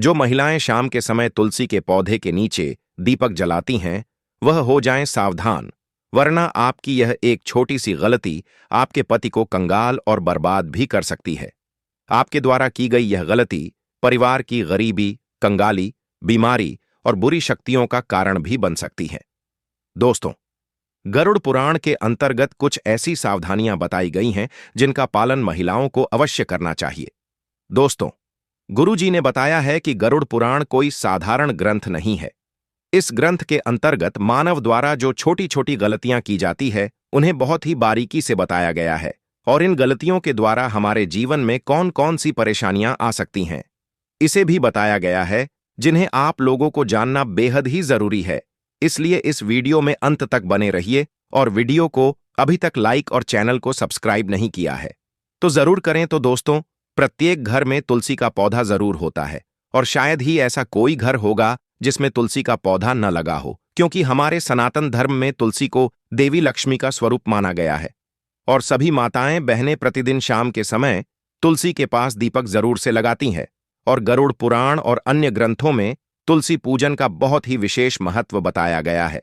जो महिलाएं शाम के समय तुलसी के पौधे के नीचे दीपक जलाती हैं, वह हो जाएं सावधान, वरना आपकी यह एक छोटी सी गलती आपके पति को कंगाल और बर्बाद भी कर सकती है। आपके द्वारा की गई यह गलती परिवार की गरीबी, कंगाली, बीमारी और बुरी शक्तियों का कारण भी बन सकती है। दोस्तों, गरुड़ पुराण के अंतर्गत कुछ ऐसी सावधानियां बताई गई हैं जिनका पालन महिलाओं को अवश्य करना चाहिए। दोस्तों, गुरुजी ने बताया है कि गरुड़ पुराण कोई साधारण ग्रंथ नहीं है। इस ग्रंथ के अंतर्गत मानव द्वारा जो छोटी छोटी गलतियां की जाती है, उन्हें बहुत ही बारीकी से बताया गया है और इन गलतियों के द्वारा हमारे जीवन में कौन कौन सी परेशानियां आ सकती हैं, इसे भी बताया गया है, जिन्हें आप लोगों को जानना बेहद ही जरूरी है। इसलिए इस वीडियो में अंत तक बने रहिए और वीडियो को अभी तक लाइक और चैनल को सब्सक्राइब नहीं किया है तो जरूर करें। तो दोस्तों, प्रत्येक घर में तुलसी का पौधा जरूर होता है और शायद ही ऐसा कोई घर होगा जिसमें तुलसी का पौधा न लगा हो, क्योंकि हमारे सनातन धर्म में तुलसी को देवी लक्ष्मी का स्वरूप माना गया है और सभी माताएं बहनें प्रतिदिन शाम के समय तुलसी के पास दीपक जरूर से लगाती हैं और गरुड़ पुराण और अन्य ग्रंथों में तुलसी पूजन का बहुत ही विशेष महत्व बताया गया है।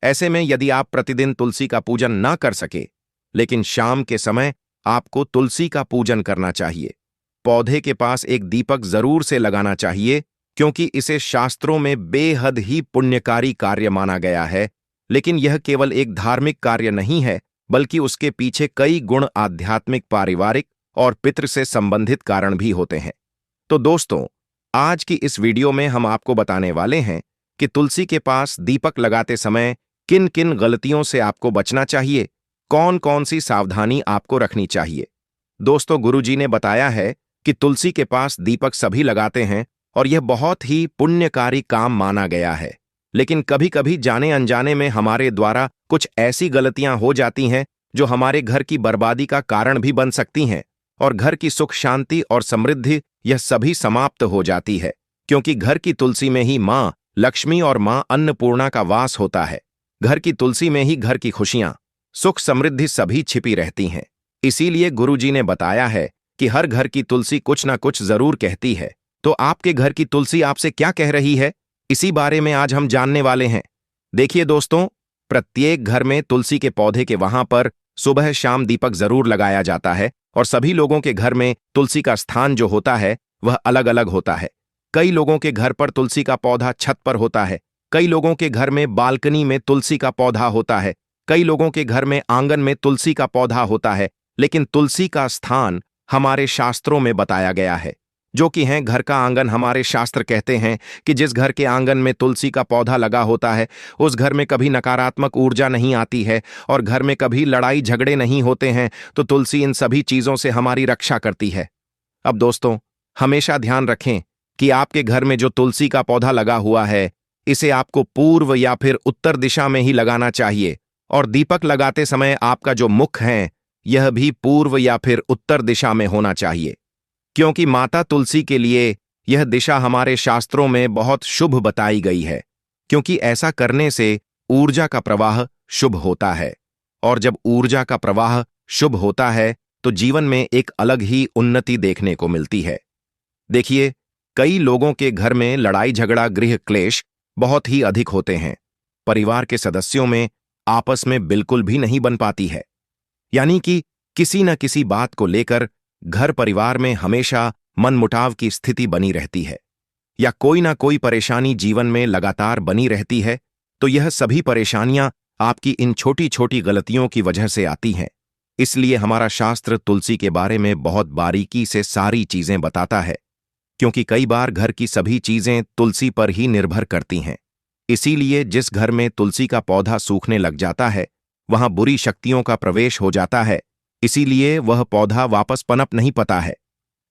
ऐसे में यदि आप प्रतिदिन तुलसी का पूजन ना कर सके, लेकिन शाम के समय आपको तुलसी का पूजन करना चाहिए। पौधे के पास एक दीपक जरूर से लगाना चाहिए, क्योंकि इसे शास्त्रों में बेहद ही पुण्यकारी कार्य माना गया है। लेकिन यह केवल एक धार्मिक कार्य नहीं है, बल्कि उसके पीछे कई गुण आध्यात्मिक, पारिवारिक और पितृ से संबंधित कारण भी होते हैं। तो दोस्तों, आज की इस वीडियो में हम आपको बताने वाले हैं कि तुलसी के पास दीपक लगाते समय किन किन गलतियों से आपको बचना चाहिए, कौन कौन सी सावधानी आपको रखनी चाहिए। दोस्तों, गुरुजी ने बताया है कि तुलसी के पास दीपक सभी लगाते हैं और यह बहुत ही पुण्यकारी काम माना गया है। लेकिन कभी कभी जाने अनजाने में हमारे द्वारा कुछ ऐसी गलतियां हो जाती हैं जो हमारे घर की बर्बादी का कारण भी बन सकती हैं और घर की सुख शांति और समृद्धि यह सभी समाप्त हो जाती है, क्योंकि घर की तुलसी में ही मां लक्ष्मी और मां अन्नपूर्णा का वास होता है। घर की तुलसी में ही घर की खुशियां, सुख समृद्धि सभी छिपी रहती हैं। इसीलिए गुरुजी ने बताया है कि हर घर की तुलसी कुछ ना कुछ जरूर कहती है। तो आपके घर की तुलसी आपसे क्या कह रही है, इसी बारे में आज हम जानने वाले हैं। देखिए दोस्तों, प्रत्येक घर में तुलसी के पौधे के वहां पर सुबह शाम दीपक जरूर लगाया जाता है और सभी लोगों के घर में तुलसी का स्थान जो होता है वह अलग अलग होता है। कई लोगों के घर पर तुलसी का पौधा छत पर होता है, कई लोगों के घर में बालकनी में तुलसी का पौधा होता है, कई लोगों के घर में आंगन में तुलसी का पौधा होता है। लेकिन तुलसी का स्थान हमारे शास्त्रों में बताया गया है, जो कि है घर का आंगन। हमारे शास्त्र कहते हैं कि जिस घर के आंगन में तुलसी का पौधा लगा होता है, उस घर में कभी नकारात्मक ऊर्जा नहीं आती है और घर में कभी लड़ाई झगड़े नहीं होते हैं। तो तुलसी इन सभी चीजों से हमारी रक्षा करती है। अब दोस्तों, हमेशा ध्यान रखें कि आपके घर में जो तुलसी का पौधा लगा हुआ है, इसे आपको पूर्व या फिर उत्तर दिशा में ही लगाना चाहिए और दीपक लगाते समय आपका जो मुख है यह भी पूर्व या फिर उत्तर दिशा में होना चाहिए, क्योंकि माता तुलसी के लिए यह दिशा हमारे शास्त्रों में बहुत शुभ बताई गई है, क्योंकि ऐसा करने से ऊर्जा का प्रवाह शुभ होता है और जब ऊर्जा का प्रवाह शुभ होता है तो जीवन में एक अलग ही उन्नति देखने को मिलती है। देखिए, कई लोगों के घर में लड़ाई झगड़ा, गृह क्लेश बहुत ही अधिक होते हैं। परिवार के सदस्यों में आपस में बिल्कुल भी नहीं बन पाती है, यानी कि किसी न किसी बात को लेकर घर परिवार में हमेशा मनमुटाव की स्थिति बनी रहती है या कोई ना कोई परेशानी जीवन में लगातार बनी रहती है। तो यह सभी परेशानियां आपकी इन छोटी छोटी गलतियों की वजह से आती हैं। इसलिए हमारा शास्त्र तुलसी के बारे में बहुत बारीकी से सारी चीजें बताता है, क्योंकि कई बार घर की सभी चीजें तुलसी पर ही निर्भर करती हैं। इसीलिए जिस घर में तुलसी का पौधा सूखने लग जाता है, वहां बुरी शक्तियों का प्रवेश हो जाता है। इसीलिए वह पौधा वापस पनप नहीं पाता है।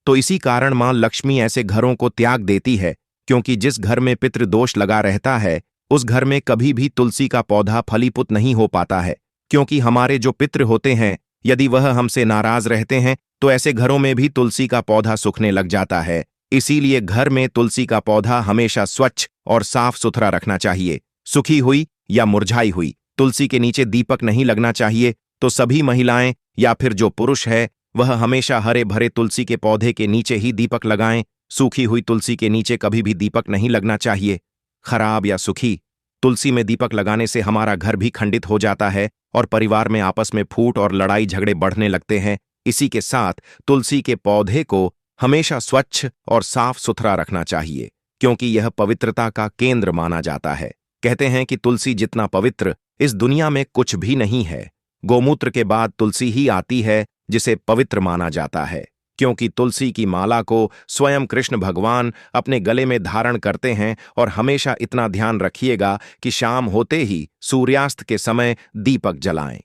तो इसी कारण मां लक्ष्मी ऐसे घरों को त्याग देती है, क्योंकि जिस घर में पितृदोष लगा रहता है उस घर में कभी भी तुलसी का पौधा फलीपुत नहीं हो पाता है, क्योंकि हमारे जो पितृ होते हैं यदि वह हमसे नाराज रहते हैं तो ऐसे घरों में भी तुलसी का पौधा सूखने लग जाता है। इसीलिए घर में तुलसी का पौधा हमेशा स्वच्छ और साफ सुथरा रखना चाहिए। सूखी हुई या मुरझाई हुई तुलसी के नीचे दीपक नहीं लगना चाहिए। तो सभी महिलाएं या फिर जो पुरुष है वह हमेशा हरे भरे तुलसी के पौधे के नीचे ही दीपक लगाएं सूखी हुई तुलसी के नीचे कभी भी दीपक नहीं लगना चाहिए। खराब या सूखी तुलसी में दीपक लगाने से हमारा घर भी खंडित हो जाता है और परिवार में आपस में फूट और लड़ाई झगड़े बढ़ने लगते हैं। इसी के साथ तुलसी के पौधे को हमेशा स्वच्छ और साफ सुथरा रखना चाहिए, क्योंकि यह पवित्रता का केंद्र माना जाता है। कहते हैं कि तुलसी जितना पवित्र इस दुनिया में कुछ भी नहीं है। गोमूत्र के बाद तुलसी ही आती है जिसे पवित्र माना जाता है, क्योंकि तुलसी की माला को स्वयं कृष्ण भगवान अपने गले में धारण करते हैं। और हमेशा इतना ध्यान रखिएगा कि शाम होते ही सूर्यास्त के समय दीपक जलाएं।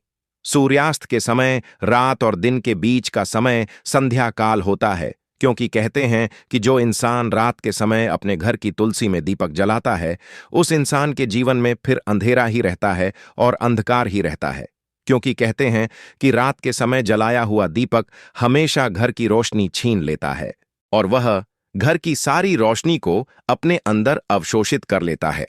सूर्यास्त के समय रात और दिन के बीच का समय संध्या काल होता है, क्योंकि कहते हैं कि जो इंसान रात के समय अपने घर की तुलसी में दीपक जलाता है, उस इंसान के जीवन में फिर अंधेरा ही रहता है और अंधकार ही रहता है। क्योंकि कहते हैं कि रात के समय जलाया हुआ दीपक हमेशा घर की रोशनी छीन लेता है और वह घर की सारी रोशनी को अपने अंदर अवशोषित कर लेता है।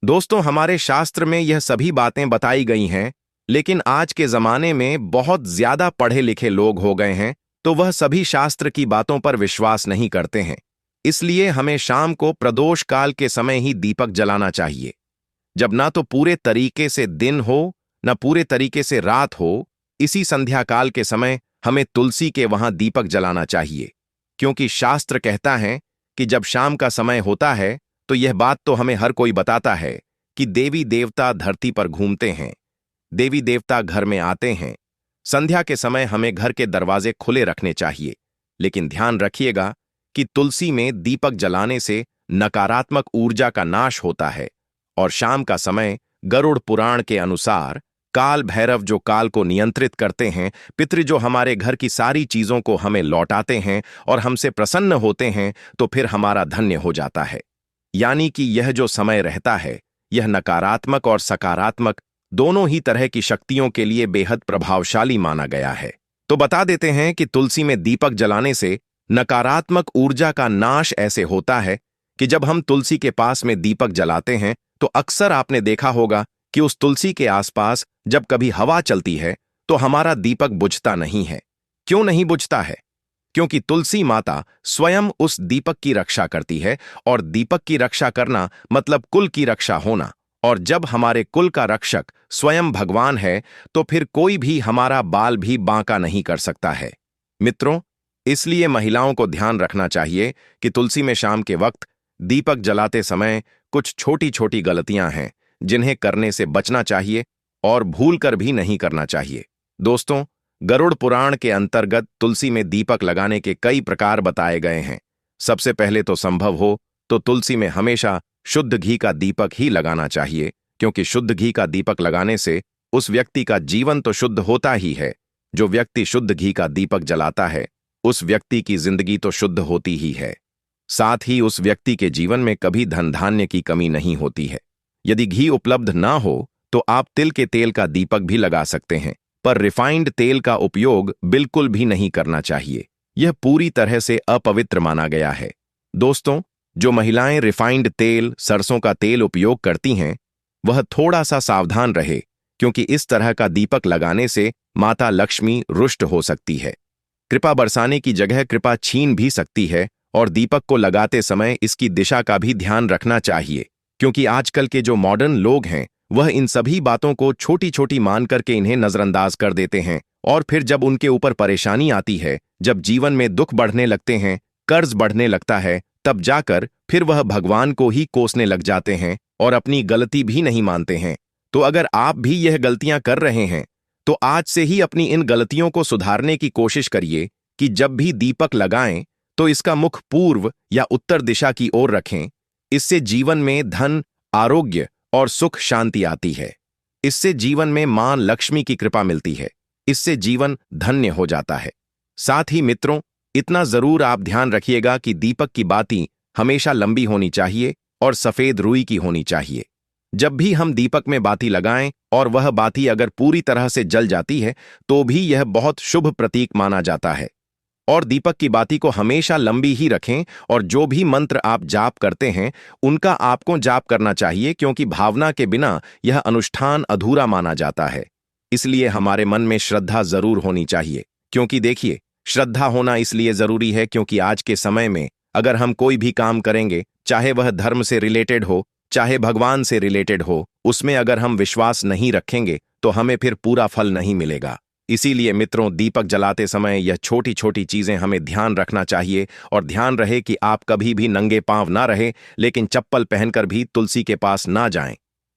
दोस्तों, हमारे शास्त्र में यह सभी बातें बताई गई हैं, लेकिन आज के जमाने में बहुत ज्यादा पढ़े लिखे लोग हो गए हैं, तो वह सभी शास्त्र की बातों पर विश्वास नहीं करते हैं। इसलिए हमें शाम को प्रदोष काल के समय ही दीपक जलाना चाहिए, जब ना तो पूरे तरीके से दिन हो न पूरे तरीके से रात हो। इसी संध्या काल के समय हमें तुलसी के वहां दीपक जलाना चाहिए, क्योंकि शास्त्र कहता है कि जब शाम का समय होता है तो यह बात तो हमें हर कोई बताता है कि देवी देवता धरती पर घूमते हैं, देवी देवता घर में आते हैं। संध्या के समय हमें घर के दरवाजे खुले रखने चाहिए, लेकिन ध्यान रखिएगा कि तुलसी में दीपक जलाने से नकारात्मक ऊर्जा का नाश होता है। और शाम का समय गरुड़ पुराण के अनुसार काल भैरव जो काल को नियंत्रित करते हैं, पितृ जो हमारे घर की सारी चीजों को हमें लौटाते हैं और हमसे प्रसन्न होते हैं, तो फिर हमारा धन्य हो जाता है। यानी कि यह जो समय रहता है, यह नकारात्मक और सकारात्मक दोनों ही तरह की शक्तियों के लिए बेहद प्रभावशाली माना गया है। तो बता देते हैं कि तुलसी में दीपक जलाने से नकारात्मक ऊर्जा का नाश ऐसे होता है कि जब हम तुलसी के पास में दीपक जलाते हैं तो अक्सर आपने देखा होगा कि उस तुलसी के आसपास जब कभी हवा चलती है तो हमारा दीपक बुझता नहीं है। क्यों नहीं बुझता है? क्योंकि तुलसी माता स्वयं उस दीपक की रक्षा करती है, और दीपक की रक्षा करना मतलब कुल की रक्षा होना। और जब हमारे कुल का रक्षक स्वयं भगवान है, तो फिर कोई भी हमारा बाल भी बांका नहीं कर सकता है। मित्रों, इसलिए महिलाओं को ध्यान रखना चाहिए कि तुलसी में शाम के वक्त दीपक जलाते समय कुछ छोटी छोटी गलतियां हैं जिन्हें करने से बचना चाहिए और भूल कर भी नहीं करना चाहिए। दोस्तों, गरुड़ पुराण के अंतर्गत तुलसी में दीपक लगाने के कई प्रकार बताए गए हैं। सबसे पहले तो संभव हो तो तुलसी में हमेशा शुद्ध घी का दीपक ही लगाना चाहिए, क्योंकि शुद्ध घी का दीपक लगाने से उस व्यक्ति का जीवन तो शुद्ध होता ही है। जो व्यक्ति शुद्ध घी का दीपक जलाता है, उस व्यक्ति की जिंदगी तो शुद्ध होती ही है। साथ ही उस व्यक्ति के जीवन में कभी धन धान्य की कमी नहीं होती है। यदि घी उपलब्ध ना हो तो आप तिल के तेल का दीपक भी लगा सकते हैं, पर रिफाइंड तेल का उपयोग बिल्कुल भी नहीं करना चाहिए। यह पूरी तरह से अपवित्र माना गया है। दोस्तों, जो महिलाएं रिफाइंड तेल, सरसों का तेल उपयोग करती हैं, वह थोड़ा सा सावधान रहे, क्योंकि इस तरह का दीपक लगाने से माता लक्ष्मी रुष्ट हो सकती है। कृपा बरसाने की जगह कृपा छीन भी सकती है। और दीपक को लगाते समय इसकी दिशा का भी ध्यान रखना चाहिए, क्योंकि आजकल के जो मॉडर्न लोग हैं, वह इन सभी बातों को छोटी छोटी मान करके इन्हें नजरअंदाज कर देते हैं। और फिर जब उनके ऊपर परेशानी आती है, जब जीवन में दुख बढ़ने लगते हैं, कर्ज बढ़ने लगता है, तब जाकर फिर वह भगवान को ही कोसने लग जाते हैं और अपनी गलती भी नहीं मानते हैं। तो अगर आप भी यह गलतियां कर रहे हैं, तो आज से ही अपनी इन गलतियों को सुधारने की कोशिश करिए कि जब भी दीपक लगाएं तो इसका मुख पूर्व या उत्तर दिशा की ओर रखें। इससे जीवन में धन, आरोग्य और सुख शांति आती है। इससे जीवन में मां लक्ष्मी की कृपा मिलती है। इससे जीवन धन्य हो जाता है। साथ ही मित्रों, इतना जरूर आप ध्यान रखिएगा कि दीपक की बाती हमेशा लंबी होनी चाहिए और सफेद रुई की होनी चाहिए। जब भी हम दीपक में बाती लगाएं और वह बाती अगर पूरी तरह से जल जाती है, तो भी यह बहुत शुभ प्रतीक माना जाता है। और दीपक की बाती को हमेशा लंबी ही रखें, और जो भी मंत्र आप जाप करते हैं उनका आपको जाप करना चाहिए, क्योंकि भावना के बिना यह अनुष्ठान अधूरा माना जाता है। इसलिए हमारे मन में श्रद्धा जरूर होनी चाहिए, क्योंकि देखिए, श्रद्धा होना इसलिए जरूरी है क्योंकि आज के समय में अगर हम कोई भी काम करेंगे, चाहे वह धर्म से रिलेटेड हो, चाहे भगवान से रिलेटेड हो, उसमें अगर हम विश्वास नहीं रखेंगे तो हमें फिर पूरा फल नहीं मिलेगा। इसीलिए मित्रों, दीपक जलाते समय यह छोटी छोटी चीजें हमें ध्यान रखना चाहिए। और ध्यान रहे कि आप कभी भी नंगे पांव ना रहे, लेकिन चप्पल पहनकर भी तुलसी के पास ना जाएं,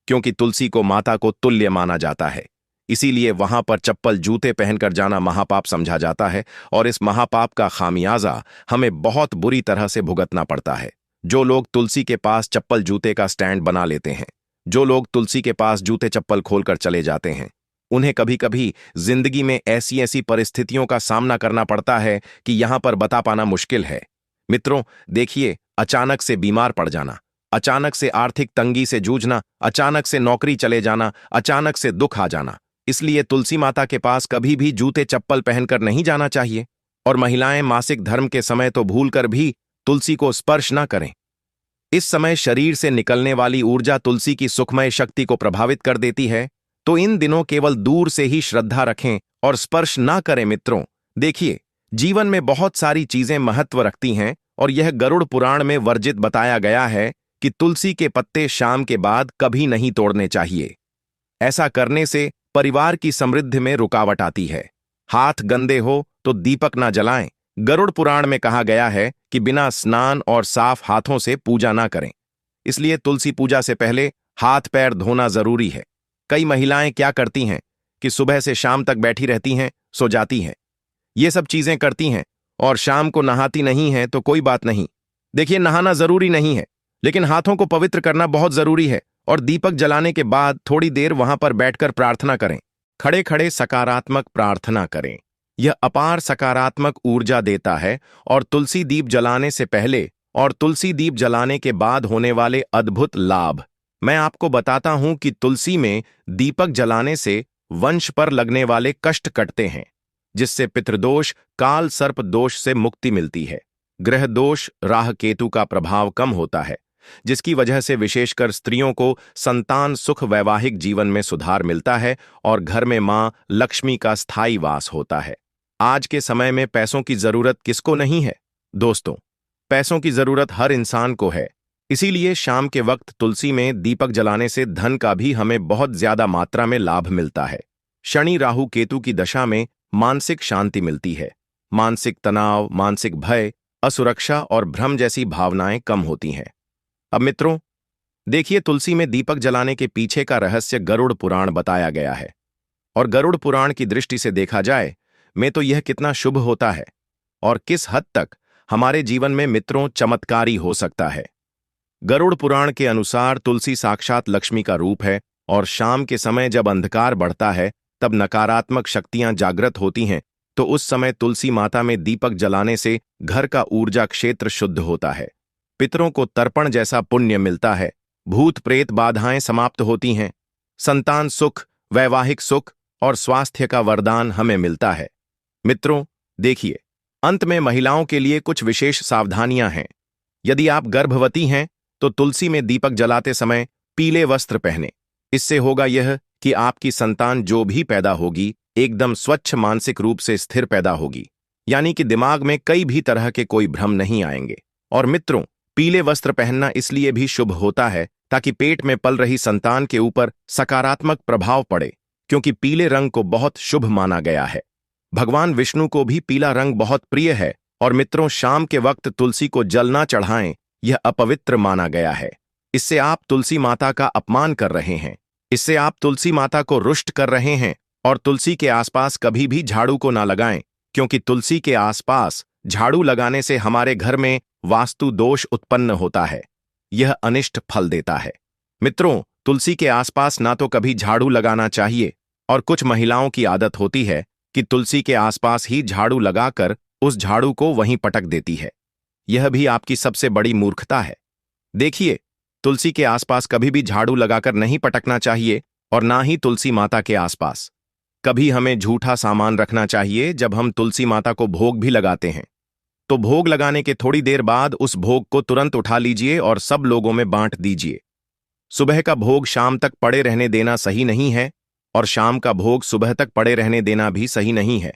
क्योंकि तुलसी को माता को तुल्य माना जाता है। इसीलिए वहां पर चप्पल जूते पहनकर जाना महापाप समझा जाता है, और इस महापाप का खामियाजा हमें बहुत बुरी तरह से भुगतना पड़ता है। जो लोग तुलसी के पास चप्पल जूते का स्टैंड बना लेते हैं, जो लोग तुलसी के पास जूते चप्पल खोलकर चले जाते हैं, उन्हें कभी कभी जिंदगी में ऐसी ऐसी परिस्थितियों का सामना करना पड़ता है कि यहां पर बता पाना मुश्किल है। मित्रों, देखिए, अचानक से बीमार पड़ जाना, अचानक से आर्थिक तंगी से जूझना, अचानक से नौकरी चले जाना, अचानक से दुख आ जाना। इसलिए तुलसी माता के पास कभी भी जूते चप्पल पहनकर नहीं जाना चाहिए। और महिलाएं मासिक धर्म के समय तो भूलकर भी तुलसी को स्पर्श न करें। इस समय शरीर से निकलने वाली ऊर्जा तुलसी की सुखमय शक्ति को प्रभावित कर देती है, तो इन दिनों केवल दूर से ही श्रद्धा रखें और स्पर्श ना करें। मित्रों, देखिए, जीवन में बहुत सारी चीजें महत्व रखती हैं, और यह गरुड़ पुराण में वर्जित बताया गया है कि तुलसी के पत्ते शाम के बाद कभी नहीं तोड़ने चाहिए। ऐसा करने से परिवार की समृद्धि में रुकावट आती है। हाथ गंदे हो तो दीपक ना जलाएं। गरुड़ पुराण में कहा गया है कि बिना स्नान और साफ हाथों से पूजा ना करें। इसलिए तुलसी पूजा से पहले हाथ पैर धोना जरूरी है। कई महिलाएं क्या करती हैं कि सुबह से शाम तक बैठी रहती हैं, सो जाती हैं, ये सब चीजें करती हैं, और शाम को नहाती नहीं हैं। तो कोई बात नहीं, देखिए, नहाना जरूरी नहीं है, लेकिन हाथों को पवित्र करना बहुत जरूरी है। और दीपक जलाने के बाद थोड़ी देर वहां पर बैठकर प्रार्थना करें। खड़े खड़े सकारात्मक प्रार्थना करें। यह अपार सकारात्मक ऊर्जा देता है। और तुलसी दीप जलाने से पहले और तुलसी दीप जलाने के बाद होने वाले अद्भुत लाभ मैं आपको बताता हूं कि तुलसी में दीपक जलाने से वंश पर लगने वाले कष्ट कटते हैं, जिससे पितृदोष, काल सर्प दोष से मुक्ति मिलती है। ग्रह दोष, राह केतु का प्रभाव कम होता है, जिसकी वजह से विशेषकर स्त्रियों को संतान सुख, वैवाहिक जीवन में सुधार मिलता है, और घर में मां लक्ष्मी का स्थायी वास होता है। आज के समय में पैसों की जरूरत किसको नहीं है दोस्तों? पैसों की जरूरत हर इंसान को है। इसीलिए शाम के वक्त तुलसी में दीपक जलाने से धन का भी हमें बहुत ज्यादा मात्रा में लाभ मिलता है। शनि राहु केतु की दशा में मानसिक शांति मिलती है। मानसिक तनाव, मानसिक भय, असुरक्षा और भ्रम जैसी भावनाएं कम होती हैं। अब मित्रों, देखिए, तुलसी में दीपक जलाने के पीछे का रहस्य गरुड़ पुराण बताया गया है। और गरुड़ पुराण की दृष्टि से देखा जाए में तो यह कितना शुभ होता है, और किस हद तक हमारे जीवन में मित्रों चमत्कारी हो सकता है। गरुड़ पुराण के अनुसार तुलसी साक्षात लक्ष्मी का रूप है, और शाम के समय जब अंधकार बढ़ता है, तब नकारात्मक शक्तियां जागृत होती हैं। तो उस समय तुलसी माता में दीपक जलाने से घर का ऊर्जा क्षेत्र शुद्ध होता है। पितरों को तर्पण जैसा पुण्य मिलता है। भूत प्रेत बाधाएं समाप्त होती हैं। संतान सुख, वैवाहिक सुख और स्वास्थ्य का वरदान हमें मिलता है। मित्रों, देखिए, अंत में महिलाओं के लिए कुछ विशेष सावधानियां हैं। यदि आप गर्भवती हैं तो तुलसी में दीपक जलाते समय पीले वस्त्र पहने। इससे होगा यह कि आपकी संतान जो भी पैदा होगी एकदम स्वच्छ, मानसिक रूप से स्थिर पैदा होगी, यानी कि दिमाग में कई भी तरह के कोई भ्रम नहीं आएंगे। और मित्रों, पीले वस्त्र पहनना इसलिए भी शुभ होता है ताकि पेट में पल रही संतान के ऊपर सकारात्मक प्रभाव पड़े, क्योंकि पीले रंग को बहुत शुभ माना गया है। भगवान विष्णु को भी पीला रंग बहुत प्रिय है। और मित्रों, शाम के वक्त तुलसी को जल ना चढ़ाएं, यह अपवित्र माना गया है। इससे आप तुलसी माता का अपमान कर रहे हैं। इससे आप तुलसी माता को रुष्ट कर रहे हैं। और तुलसी के आसपास कभी भी झाड़ू को ना लगाएं, क्योंकि तुलसी के आसपास झाड़ू लगाने से हमारे घर में वास्तु दोष उत्पन्न होता है। यह अनिष्ट फल देता है। मित्रों, तुलसी के आसपास ना तो कभी झाड़ू लगाना चाहिए, और कुछ महिलाओं की आदत होती है कि तुलसी के आसपास ही झाड़ू लगाकर उस झाड़ू को वहीं पटक देती है। यह भी आपकी सबसे बड़ी मूर्खता है। देखिए, तुलसी के आसपास कभी भी झाड़ू लगाकर नहीं पटकना चाहिए, और ना ही तुलसी माता के आसपास। कभी हमें झूठा सामान रखना चाहिए। जब हम तुलसी माता को भोग भी लगाते हैं, तो भोग लगाने के थोड़ी देर बाद उस भोग को तुरंत उठा लीजिए और सब लोगों में बांट दीजिए। सुबह का भोग शाम तक पड़े रहने देना सही नहीं है, और शाम का भोग सुबह तक पड़े रहने देना भी सही नहीं है।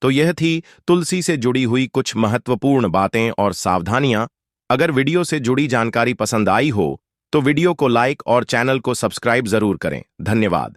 तो यह थी तुलसी से जुड़ी हुई कुछ महत्वपूर्ण बातें और सावधानियां। अगर वीडियो से जुड़ी जानकारी पसंद आई हो तो वीडियो को लाइक और चैनल को सब्सक्राइब जरूर करें। धन्यवाद।